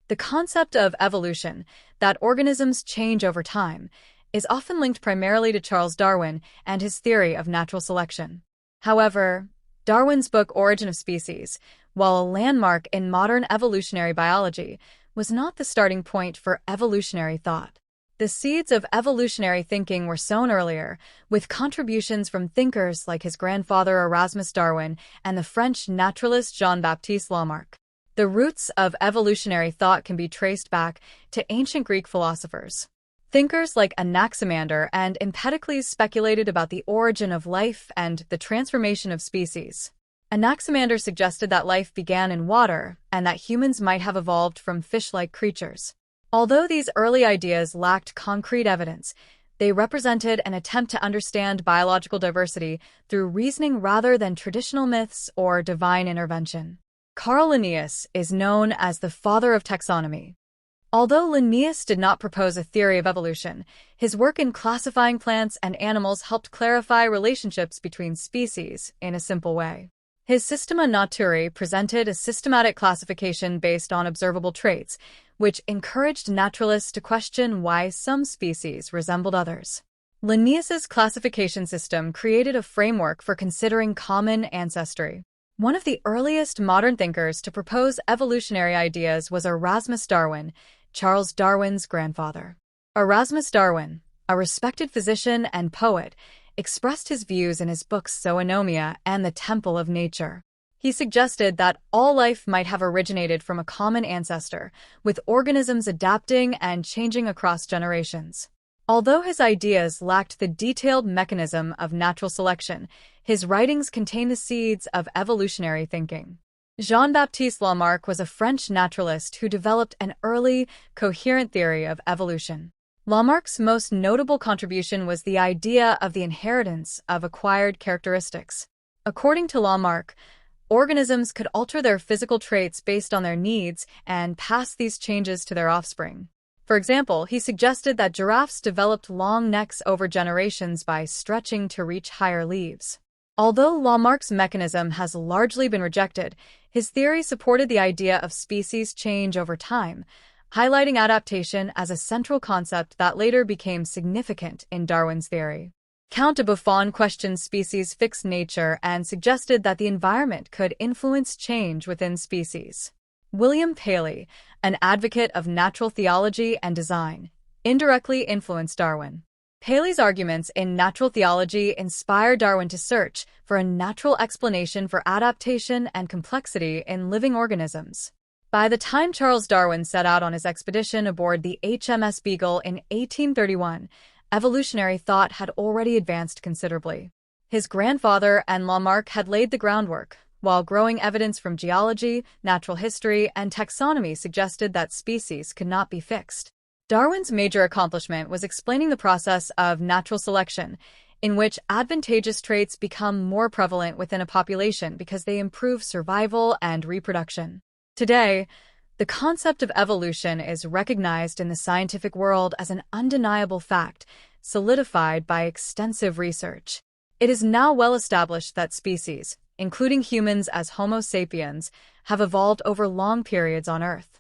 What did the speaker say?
The concept of evolution, that organisms change over time, is often linked primarily to Charles Darwin and his theory of natural selection. However, Darwin's book Origin of Species, while a landmark in modern evolutionary biology, was not the starting point for evolutionary thought. The seeds of evolutionary thinking were sown earlier, with contributions from thinkers like his grandfather Erasmus Darwin and the French naturalist Jean-Baptiste Lamarck. The roots of evolutionary thought can be traced back to ancient Greek philosophers. Thinkers like Anaximander and Empedocles speculated about the origin of life and the transformation of species. Anaximander suggested that life began in water and that humans might have evolved from fish-like creatures. Although these early ideas lacked concrete evidence, they represented an attempt to understand biological diversity through reasoning rather than traditional myths or divine intervention. Carl Linnaeus is known as the father of taxonomy. Although Linnaeus did not propose a theory of evolution, his work in classifying plants and animals helped clarify relationships between species in a simple way. His Systema Naturae presented a systematic classification based on observable traits, which encouraged naturalists to question why some species resembled others. Linnaeus's classification system created a framework for considering common ancestry. One of the earliest modern thinkers to propose evolutionary ideas was Erasmus Darwin, Charles Darwin's grandfather. Erasmus Darwin, a respected physician and poet, expressed his views in his books Zoonomia and the Temple of Nature. He suggested that all life might have originated from a common ancestor, with organisms adapting and changing across generations. Although his ideas lacked the detailed mechanism of natural selection, his writings contain the seeds of evolutionary thinking. Jean-Baptiste Lamarck was a French naturalist who developed an early, coherent theory of evolution. Lamarck's most notable contribution was the idea of the inheritance of acquired characteristics. According to Lamarck, organisms could alter their physical traits based on their needs and pass these changes to their offspring. For example, he suggested that giraffes developed long necks over generations by stretching to reach higher leaves. Although Lamarck's mechanism has largely been rejected, his theory supported the idea of species change over time, highlighting adaptation as a central concept that later became significant in Darwin's theory. Count de Buffon questioned species' fixed nature and suggested that the environment could influence change within species. William Paley, an advocate of natural theology and design, indirectly influenced Darwin. Paley's arguments in natural theology inspired Darwin to search for a natural explanation for adaptation and complexity in living organisms. By the time Charles Darwin set out on his expedition aboard the HMS Beagle in 1831, evolutionary thought had already advanced considerably. His grandfather and Lamarck had laid the groundwork, while growing evidence from geology, natural history, and taxonomy suggested that species could not be fixed. Darwin's major accomplishment was explaining the process of natural selection, in which advantageous traits become more prevalent within a population because they improve survival and reproduction. Today, the concept of evolution is recognized in the scientific world as an undeniable fact, solidified by extensive research. It is now well established that species, including humans as Homo sapiens, have evolved over long periods on Earth.